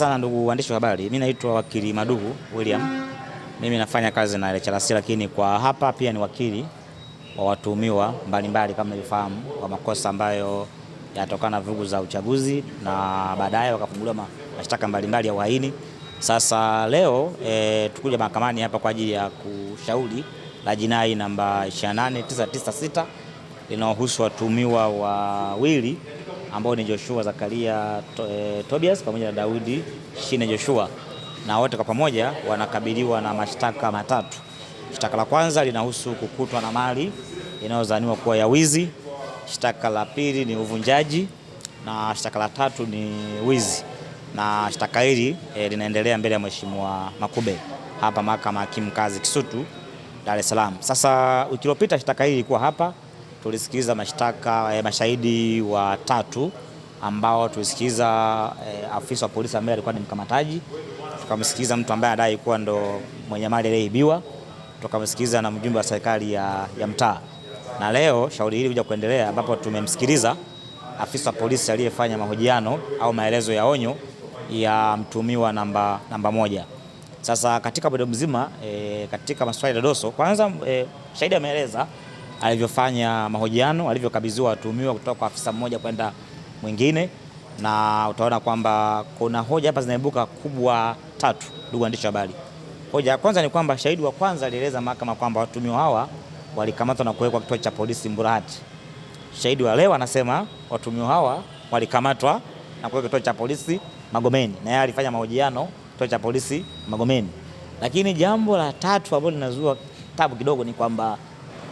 sana ndugu waandishi wa habari. Mimi naitwa wakili Maduhu William. Mimi nafanya kazi na LHRC, lakini kwa hapa pia ni wakili wa watuhumiwa mbalimbali kama mlivyofahamu kwa makosa ambayo yanatokana na vurugu za uchaguzi na baadaye wakafunguliwa mashtaka mbalimbali ya uhaini. Sasa leo tukuja mahakamani hapa kwa ajili ya kushauri la jinai namba 28996 linaohusu watuhumiwa wawili ambao ni Joshua Zakaria Tobias pamoja na Daudi Shine Joshua, na wote kwa pamoja wanakabiliwa na mashtaka matatu. Shtaka la kwanza linahusu kukutwa na mali inayozaniwa kuwa ya wizi. Shtaka la pili ni uvunjaji, na shtaka la tatu ni wizi. Na shtaka hili linaendelea mbele ya Mheshimiwa Makube hapa Mahakama ya Hakimu Mkazi Kisutu, Dar es Salaam. Sasa wiki iliyopita shtaka hili lilikuwa hapa, tulisikiliza mashtaka mashahidi watatu ambao tulisikiliza afisa wa polisi ambaye alikuwa ni mkamataji, tukamsikiliza mtu ambaye anadai kuwa ndo mwenye mali iliyoibiwa, tukamsikiliza na mjumbe wa serikali ya mtaa. Na leo shauri hili kuja kuendelea ambapo tumemsikiliza afisa wa polisi aliyefanya mahojiano au maelezo ya onyo ya mtuhumiwa namba moja. Sasa katika bado mzima katika maswali ya dodoso, kwanza shahidi ameeleza alivyofanya mahojiano, alivyokabidhiwa watuhumiwa kutoka kwa afisa mmoja kwenda mwingine, na utaona kwamba kuna hoja hapa zinaibuka kubwa tatu, ndugu waandishi wa habari. Hoja ya kwanza ni kwamba shahidi wa kwanza alieleza mahakama kwamba watuhumiwa hawa walikamatwa na kuwekwa kituo cha polisi Mburahati. Shahidi wa leo anasema watuhumiwa hawa walikamatwa na kuwekwa kituo cha polisi Magomeni, na yeye alifanya mahojiano kituo cha polisi Magomeni. Lakini jambo la tatu ambalo linazua tabu kidogo ni kwamba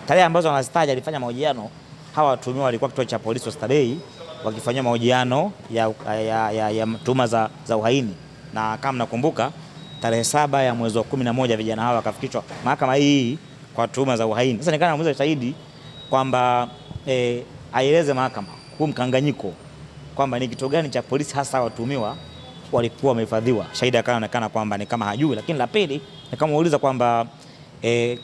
tarehe ambazo wanazitaja alifanya mahojiano, hawa watuhumiwa walikuwa kituo cha polisi Oysterbay wakifanyia mahojiano ya tuhuma za uhaini, na kama nakumbuka tarehe 7 ya mwezi wa 11 vijana hawa wakafikishwa mahakama hii kwa tuhuma za uhaini. Sasa nikana namuuliza shahidi kwamba aeleze mahakama huu mkanganyiko kwamba ni kitu gani cha polisi hasa watuhumiwa walikuwa wamehifadhiwa. Shahidi akaonekana kwamba ni kama hajui, lakini la pili nikamuuliza kwamba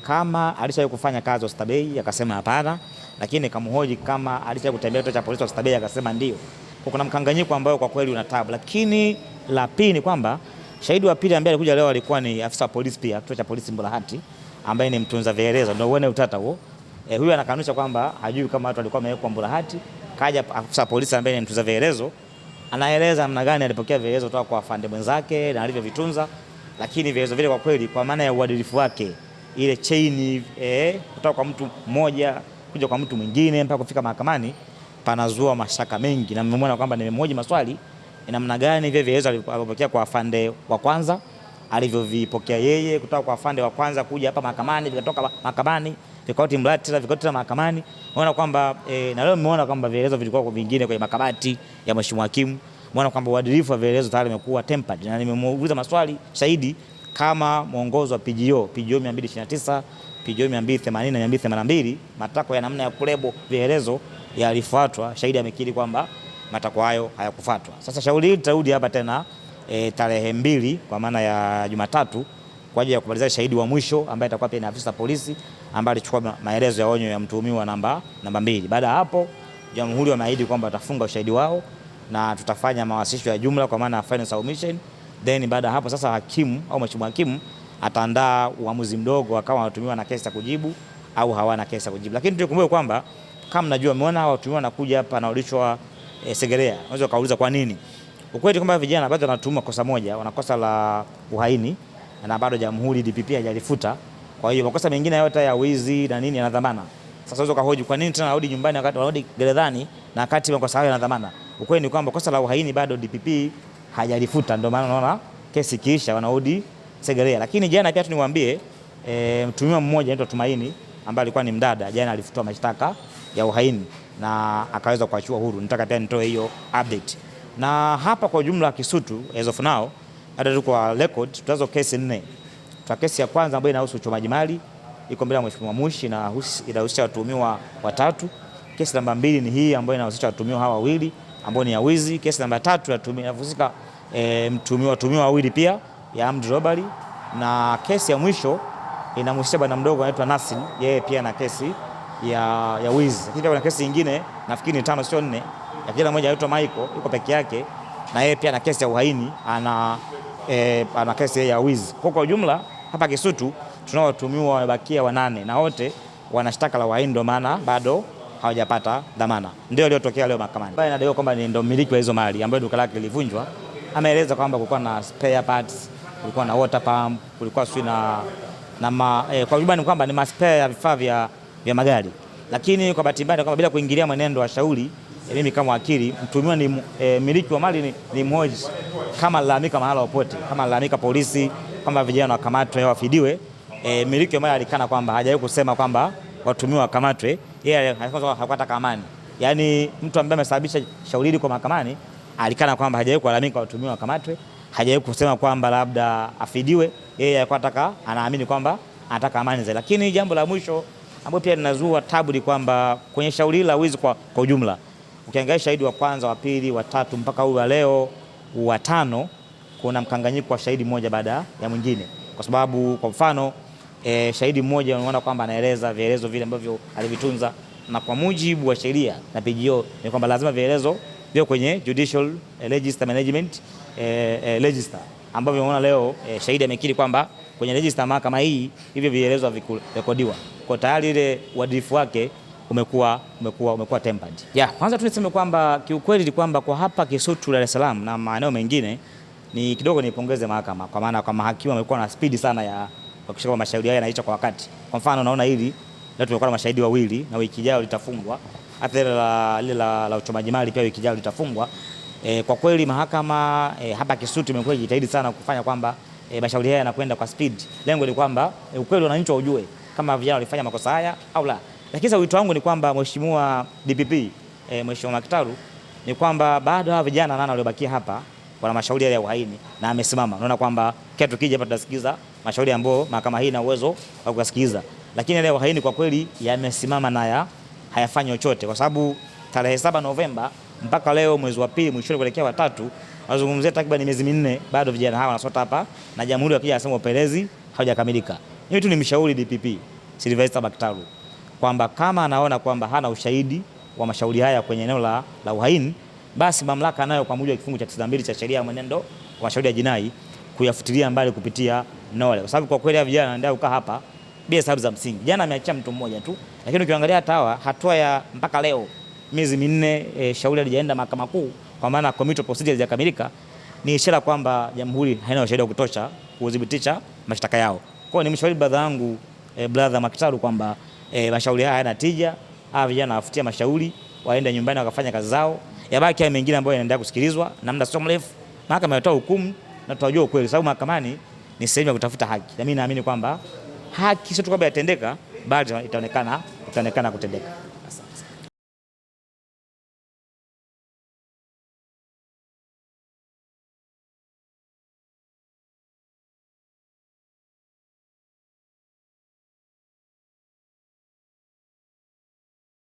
kama alishawahi kufanya kazi Oysterbay, akasema hapana, lakini nikamhoji kama alishawahi kutembea kituo cha polisi Oysterbay, akasema ndio. Kuna mkanganyiko ambao kwa kweli una tabu. Lakini la pili ni kwamba shahidi wa pili ambaye alikuja leo alikuwa ni afisa wa polisi pia kituo cha polisi Mburahati ambaye ni mtunza vielelezo, ndio uone utata huo. Huyu anakanusha kwamba hajui kama watu walikuwa wamewekwa Mburahati. Kaja afisa wa polisi ambaye ni mtunza vielelezo, anaeleza namna gani alipokea vielelezo kutoka kwa afande mwenzake na alivyovitunza, lakini vielelezo vile kwa kweli kwa maana ya uadilifu wake, ile chain kutoka kwa mtu mmoja kuja kwa mtu mwingine mpaka kufika mahakamani, panazua mashaka mengi. Na mmemwona kwamba nimemhoji maswali namna gani vile vielelezo alipokea kwa afande wa kwanza, alivyovipokea yeye kutoka kwa afande wa kwanza kuja hapa mahakamani, vikatoka mahakamani vikauti Mburahati tena vikauti mahakamani. Unaona kwamba na leo mmeona kwamba vielelezo vilikuwa kwa vingine kwenye makabati ya Mheshimiwa Hakimu. Unaona kwamba uadilifu wa vielelezo tayari umekuwa tempered, na nimemuuliza maswali shahidi kama mwongozo wa PGO 229, PGO 280 na 282, matakwa ya namna ya kulebo vielelezo yalifuatwa. Shahidi amekiri kwamba matakwa hayo hayakufuatwa. Sasa shauri hili tutarudi hapa tena tarehe 2 kwa maana ya Jumatatu kwa ajili ya kumalizia shahidi wa mwisho ambaye atakuwa pia ni afisa polisi ambaye alichukua maelezo ya onyo ya mtuhumiwa namba 2. Baada ya hapo Jamhuri wameahidi kwamba watafunga ushahidi wao na tutafanya mawasilisho ya jumla kwa maana ya final submission. Then baada hapo sasa hakimu au Mheshimiwa Hakimu ataandaa uamuzi mdogo kama watuhumiwa na kesi ya kujibu au hawana kesi ya kujibu. Lakini tukumbuke kwamba kama mnajua umeona watuhumiwa wanakuja hapa na ulishwa Segerea. Unaweza kauliza kwa nini? Ukweli kwamba vijana bado wanatuhumiwa kosa moja, wanakosa la uhaini na bado Jamhuri DPP hajalifuta. Kwa hiyo makosa mengine yote ya wizi na nini yana dhamana. Sasa unaweza kuhoji kwa nini tena warudi nyumbani wakati warudi gerezani na wakati makosa hayo yana dhamana. Ukweli ni kwamba kosa la uhaini bado DPP hajalifuta, ndio maana unaona kesi kiisha wanarudi Segerea. Lakini jana pia tuniwaambie mtuhumiwa mmoja anaitwa Tumaini ambaye alikuwa ni mdada, jana alifutwa mashtaka ya uhaini na akaweza kuachiwa huru. Nataka pia nitoe hiyo update. Na hapa kwa jumla Kisutu as of now hata kwa record tutazo kesi 4. Tuna kesi ya kwanza ambayo inahusu uchomaji mali, iko mbele ya Mheshimiwa Mushi na inahusisha watuhumiwa watatu. Kesi namba 2 ni hii ambayo inahusisha watuhumiwa hawa wawili ambao ni ya wizi. Kesi namba 3 inahusika watuhumiwa wawili pia ya armed robbery, na kesi ya mwisho inamhusisha bwana mdogo anaitwa Nasir, yeye pia na kesi ya wizi. Lakini kuna kesi nyingine nafikiri ni 5 sio 4, ya kijana mmoja anaitwa Michael yuko peke yake na yeye pia ana kesi ya uhaini, ana kesi ya wizi. Kwa ujumla hapa Kisutu tunao watuhumiwa wamebakia 8 na wote wana shtaka la uhaini, ndio maana bado hawajapata dhamana. Ndio iliyotokea leo mahakamani. Bwana anadaiwa kwamba ndio mmiliki wa hizo mali ambayo duka lake lilivunjwa. Ameeleza kwamba kulikuwa na spare parts, kulikuwa na water pump, kulikuwa kwa ujumla ni kwamba ni spare ya vifaa vya magari. Lakini kwa bahati mbaya kwamba bila kuingilia mwenendo wa shauri, mimi kama wakili, mtuhumiwa ni mmiliki wa mali ni mhoji kama lalamika mahala popote, kama lalamika polisi, kama vijana wakamatwe wafidiwe. Mmiliki wa mali alikana kwamba hajawahi kusema kwamba watuhumiwa wakamatwe, yeye hakutaka amani. Yaani mtu ambaye amesababisha shauri hili kwa mahakamani alikana kwamba hajawahi kulalamika watuhumiwa wakamatwe, hajawahi kusema kwamba labda afidiwe, yeye alikuwa anaamini kwamba anataka amani zaidi. Lakini jambo la mwisho ambalo pia linazua tabu ni kwamba kwenye shauri la wizi kwa ujumla, ukiangalia shahidi wa kwanza, wa pili, wa tatu mpaka huyu wa leo wa 5, kuna mkanganyiko wa shahidi mmoja baada ya mwingine. Kwa sababu kwa mfano shahidi mmoja unaona kwamba anaeleza vielezo vile ambavyo alivitunza, na kwa mujibu wa sheria na PGO ni kwamba lazima vielezo vio kwenye Judicial Register Management Register, ambavyo unaona leo shahidi amekiri kwamba kwenye register mahakama hii hivyo vielezo havikurekodiwa. Kwa tayari ile uadilifu wake umekuwa tempered. Kwanza tuniseme kwamba kiukweli ni kwamba kwa hapa Kisutu, Dar es Salaam na maeneo mengine ni kidogo nipongeze mahakama, kwa maana kama hakimu amekuwa na speed sana ya kuhakikisha kwamba mashauri haya yanaisha kwa wakati. Kwa mfano naona hili leo tumekuwa na mashahidi 2 na wiki ijayo litafungwa. Hata ile la uchomaji mali pia wiki ijayo litafungwa. Kwa kweli mahakama hapa Kisutu imekuwa ikijitahidi sana kufanya kwamba mashauri haya yanakwenda kwa speed. Lengo ni kwamba ukweli wananchi waujue kama vijana walifanya makosa haya au la. Lakini sasa wito wangu ni kwamba Mheshimiwa DPP, Mheshimiwa Makitaru, ni kwamba bado hawa vijana 8 waliobakia hapa wana mashauri ya uhaini na amesimama. Naona kwamba kesho tukija hapa tutasikiza mashauri ambayo mahakama hii ina uwezo wa kusikiliza. Lakini ile uhaini kwa kweli yamesimama na hayafanyi chochote, kwa sababu tarehe 7 Novemba mpaka leo mwezi wa pili mwishoni kuelekea wa 3, wazungumzia takriban miezi 4 bado vijana hawa wanasota hapa na jamhuri wakija anasema upelelezi haujakamilika. Mimi tu nimshauri DPP Sylvester Makitaru kwamba kama anaona kwamba hana ushahidi wa mashauri haya kwenye eneo la uhaini, basi mamlaka nayo kwa mujibu wa kifungu cha 92 cha sheria ya mwenendo wa mashauri ya jinai kuyafutilia mbali kupitia nole. Kwa sababu kwa kweli ya vijana ndio kukaa hapa bila sababu za msingi. Jana ameacha mtu mmoja tu, lakini ukiangalia hata hatua ya mpaka leo miezi 4 shauri halijaenda mahakama kuu, kwa maana committal procedure haijakamilika, ni ishara kwamba jamhuri haina ushahidi wa kutosha kudhibitisha mashtaka yao. Kwa hiyo ni mshauri brother yangu brother Makitaru kwamba mashauri haya hayana tija, hawa vijana wafutia mashauri, waende nyumbani wakafanya kazi zao. Yabaki haya mengine ambayo yanaendelea kusikilizwa na muda sio mrefu mahakama itatoa hukumu na tutajua ukweli, sababu mahakamani ni sehemu ya kutafuta haki. Na mimi naamini kwamba haki sio tu kwamba yatendeka, bali itaonekana kutendeka.